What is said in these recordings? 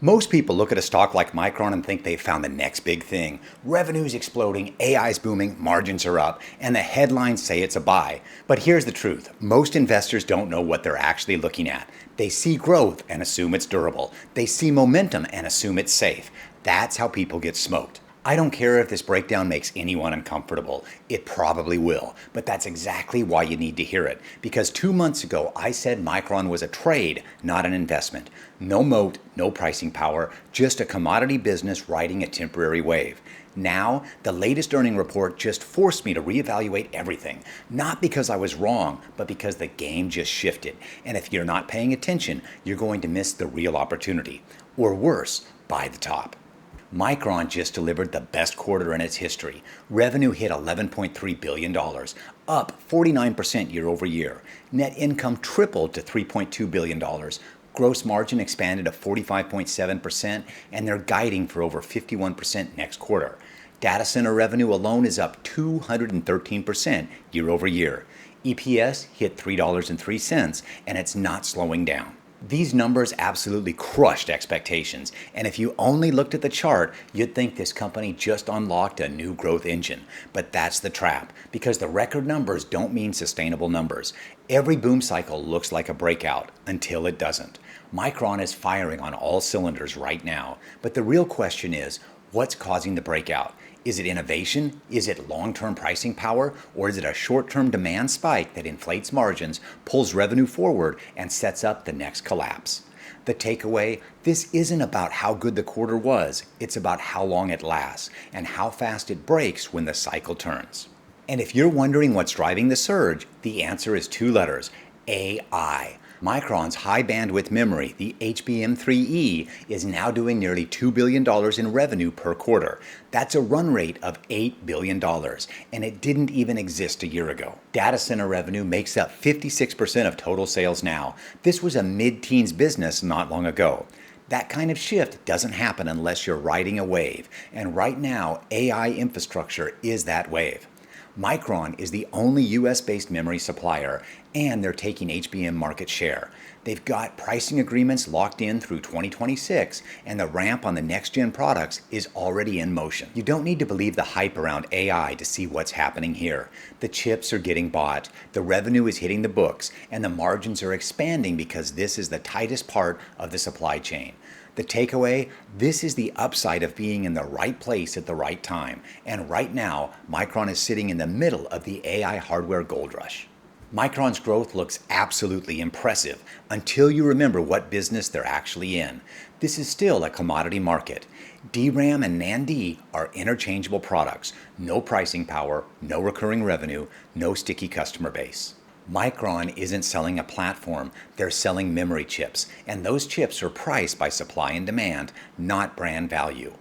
Most people look at a stock like Micron and think they've found the next big thing. Revenue's exploding, AI's booming, margins are up, and the headlines say it's a buy. But here's the truth. Most investors don't know what they're actually looking at. They see growth and assume it's durable. They see momentum and assume it's safe. That's how people get smoked. I don't care if this breakdown makes anyone uncomfortable. It probably will, but that's exactly why you need to hear it. Because 2 months ago, I said Micron was a trade, not an investment. No moat, no pricing power, just a commodity business riding a temporary wave. Now, the latest earning report just forced me to reevaluate everything. Not because I was wrong, but because the game just shifted. And if you're not paying attention, you're going to miss the real opportunity. Or worse, buy the top. Micron just delivered the best quarter in its history. Revenue hit $11.3 billion, up 49% year over year. Net income tripled to $3.2 billion. Gross margin expanded to 45.7%, and they're guiding for over 51% next quarter. Data center revenue alone is up 213% year over year. EPS hit $3.03, and it's not slowing down. These numbers absolutely crushed expectations, and if you only looked at the chart, you'd think this company just unlocked a new growth engine. But that's the trap, because the record numbers don't mean sustainable numbers. Every boom cycle looks like a breakout until it doesn't. Micron is firing on all cylinders right now, but the real question is, what's causing the breakout? Is it innovation? Is it long-term pricing power? Or is it a short-term demand spike that inflates margins, pulls revenue forward, and sets up the next collapse? The takeaway, this isn't about how good the quarter was. It's about how long it lasts and how fast it breaks when the cycle turns. And if you're wondering what's driving the surge, the answer is 2 letters: AI. Micron's high bandwidth memory, the HBM3E, is now doing nearly $2 billion in revenue per quarter. That's a run rate of $8 billion, and it didn't even exist a year ago. Data center revenue makes up 56% of total sales now. This was a mid-teens business not long ago. That kind of shift doesn't happen unless you're riding a wave, and right now, AI infrastructure is that wave. Micron is the only US-based memory supplier, and they're taking HBM market share. They've got pricing agreements locked in through 2026, and the ramp on the next-gen products is already in motion. You don't need to believe the hype around AI to see what's happening here. The chips are getting bought, the revenue is hitting the books, and the margins are expanding because this is the tightest part of the supply chain. The takeaway, this is the upside of being in the right place at the right time. And right now, Micron is sitting in the middle of the AI hardware gold rush. Micron's growth looks absolutely impressive until you remember what business they're actually in. This is still a commodity market. DRAM and NAND are interchangeable products. No pricing power, no recurring revenue, no sticky customer base. Micron isn't selling a platform, they're selling memory chips, and those chips are priced by supply and demand, not brand value.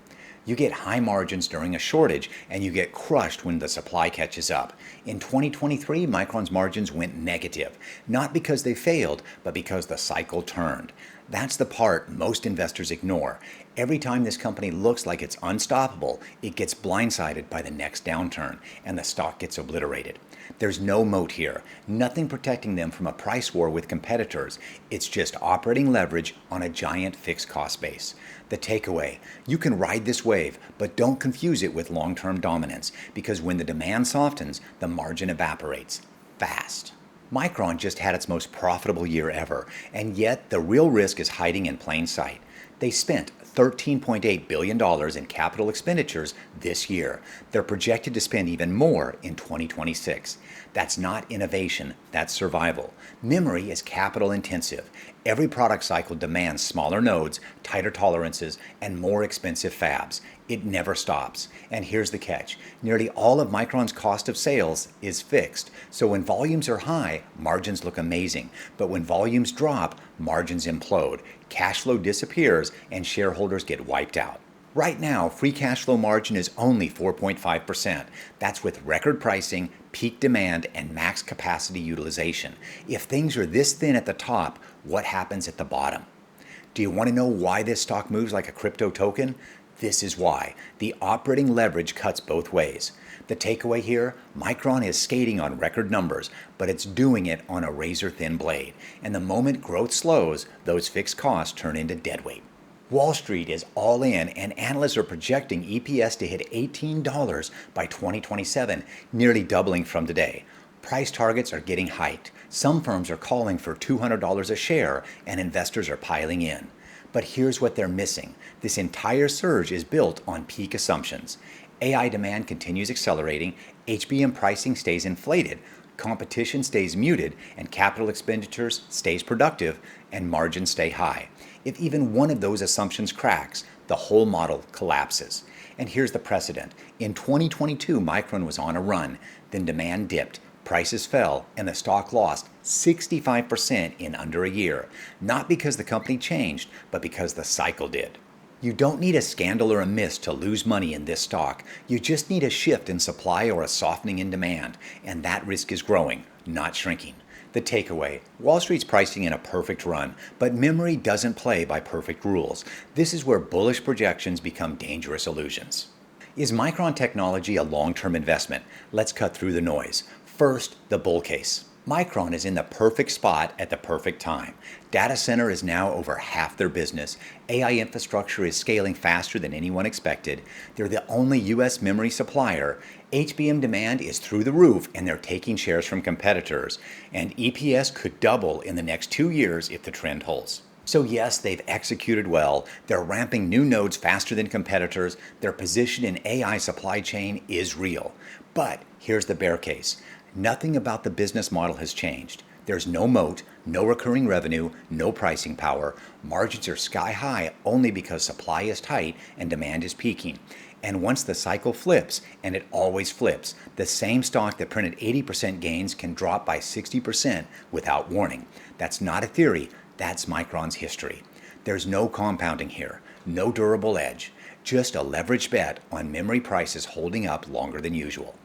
You get high margins during a shortage, and you get crushed when the supply catches up. In 2023, Micron's margins went negative, not because they failed, but because the cycle turned. That's the part most investors ignore. Every time this company looks like it's unstoppable, it gets blindsided by the next downturn, and the stock gets obliterated. There's no moat here, nothing protecting them from a price war with competitors. It's just operating leverage on a giant fixed cost base. The takeaway, you can ride this wave, but don't confuse it with long-term dominance, because when the demand softens, the margin evaporates fast. Micron just had its most profitable year ever, and yet the real risk is hiding in plain sight. They spent $13.8 billion in capital expenditures this year. They're projected to spend even more in 2026. That's not innovation, that's survival. Memory is capital intensive. Every product cycle demands smaller nodes, tighter tolerances, and more expensive fabs. It never stops. And here's the catch. Nearly all of Micron's cost of sales is fixed. So when volumes are high, margins look amazing. But when volumes drop, margins implode. Cash flow disappears and shareholders get wiped out. Right now, free cash flow margin is only 4.5%. That's with record pricing, peak demand, and max capacity utilization. If things are this thin at the top, what happens at the bottom? Do you want to know why this stock moves like a crypto token? This is why. The operating leverage cuts both ways. The takeaway here, Micron is skating on record numbers, but it's doing it on a razor-thin blade. And the moment growth slows, those fixed costs turn into deadweight. Wall Street is all in, and analysts are projecting EPS to hit $18 by 2027, nearly doubling from today. Price targets are getting hiked. Some firms are calling for $200 a share, and investors are piling in. But here's what they're missing. This entire surge is built on peak assumptions. AI demand continues accelerating, HBM pricing stays inflated, competition stays muted, and capital expenditures stays productive, and margins stay high. If even one of those assumptions cracks, the whole model collapses. And here's the precedent. In 2022, Micron was on a run, then demand dipped, prices fell, and the stock lost 65% in under a year. Not because the company changed, but because the cycle did. You don't need a scandal or a miss to lose money in this stock. You just need a shift in supply or a softening in demand, and that risk is growing, not shrinking. The takeaway, Wall Street's pricing in a perfect run, but memory doesn't play by perfect rules. This is where bullish projections become dangerous illusions. Is Micron technology a long-term investment? Let's cut through the noise. First, the bull case. Micron is in the perfect spot at the perfect time. Data center is now over half their business. AI infrastructure is scaling faster than anyone expected. They're the only US memory supplier. HBM demand is through the roof, and they're taking shares from competitors. And EPS could double in the next 2 years if the trend holds. So yes, they've executed well. They're ramping new nodes faster than competitors. Their position in AI supply chain is real. But here's the bear case. Nothing about the business model has changed. There's no moat, no recurring revenue, no pricing power. Margins are sky high only because supply is tight and demand is peaking. And once the cycle flips, and it always flips, the same stock that printed 80% gains can drop by 60% without warning. That's not a theory, that's Micron's history. There's no compounding here, no durable edge, just a leveraged bet on memory prices holding up longer than usual.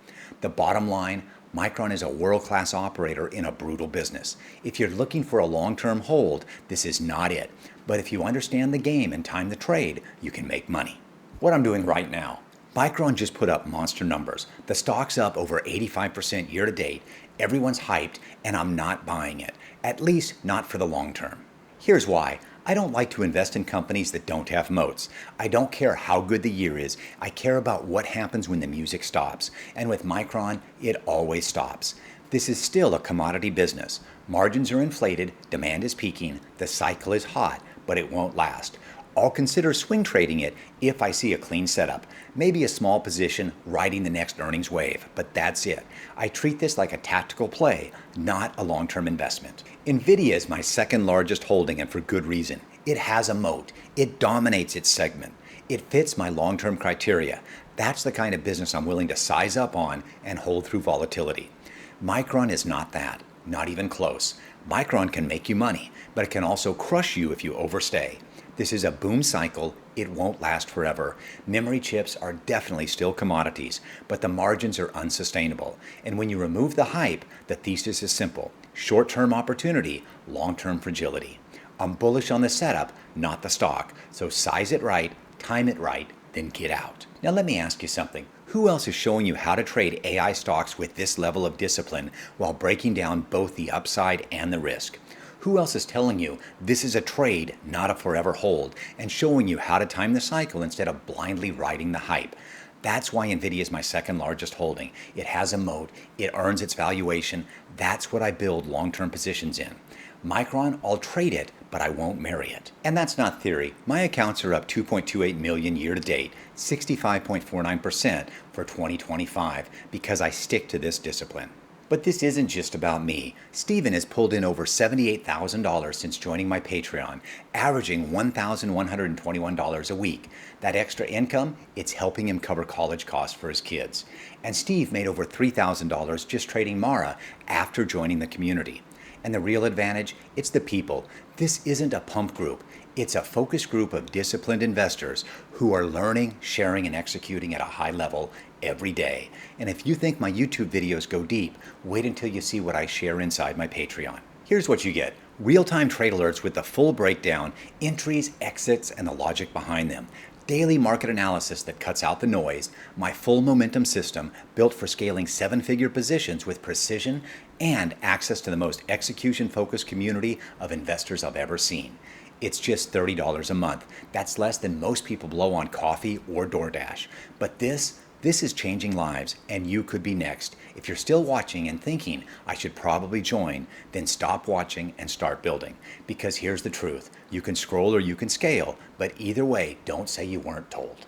The bottom line, Micron is a world-class operator in a brutal business. If you're looking for a long-term hold, this is not it. But if you understand the game and time the trade, you can make money. What I'm doing right now, Micron just put up monster numbers. The stock's up over 85% year to date. Everyone's hyped, and I'm not buying it. At least not for the long term. Here's why. I don't like to invest in companies that don't have moats. I don't care how good the year is. I care about what happens when the music stops. And with Micron, it always stops. This is still a commodity business. Margins are inflated, demand is peaking, the cycle is hot, but it won't last. I'll consider swing trading it if I see a clean setup. Maybe a small position riding the next earnings wave, but that's it. I treat this like a tactical play, not a long-term investment. NVIDIA is my second largest holding, and for good reason. It has a moat. It dominates its segment. It fits my long-term criteria. That's the kind of business I'm willing to size up on and hold through volatility. Micron is not that, not even close. Micron can make you money, but it can also crush you if you overstay. This is a boom cycle. It won't last forever. Memory chips are definitely still commodities, but the margins are unsustainable. And when you remove the hype, the thesis is simple. Short-term opportunity, long-term fragility. I'm bullish on the setup, not the stock. So size it right, time it right, then get out. Now let me ask you something. Who else is showing you how to trade AI stocks with this level of discipline while breaking down both the upside and the risk? Who else is telling you this is a trade, not a forever hold, and showing you how to time the cycle instead of blindly riding the hype? That's why NVIDIA is my second largest holding. It has a moat, it earns its valuation. That's what I build long-term positions in. Micron, I'll trade it, but I won't marry it. And that's not theory. My accounts are up 2.28 million year to date, 65.49% for 2025, because I stick to this discipline. But this isn't just about me. Steven has pulled in over $78,000 since joining my Patreon, averaging $1,121 a week. That extra income, it's helping him cover college costs for his kids. And Steve made over $3,000 just trading Mara after joining the community. And the real advantage, it's the people. This isn't a pump group. It's a focus group of disciplined investors who are learning, sharing, and executing at a high level every day. And if you think my YouTube videos go deep, wait until you see what I share inside my Patreon. Here's what you get. Real-time trade alerts with the full breakdown, entries, exits, and the logic behind them. Daily market analysis that cuts out the noise, my full momentum system built for scaling seven-figure positions with precision, and access to the most execution-focused community of investors I've ever seen. It's just $30 a month. That's less than most people blow on coffee or DoorDash. But this is changing lives, and you could be next. If you're still watching and thinking, I should probably join, then stop watching and start building. Because here's the truth. You can scroll or you can scale, but either way, don't say you weren't told.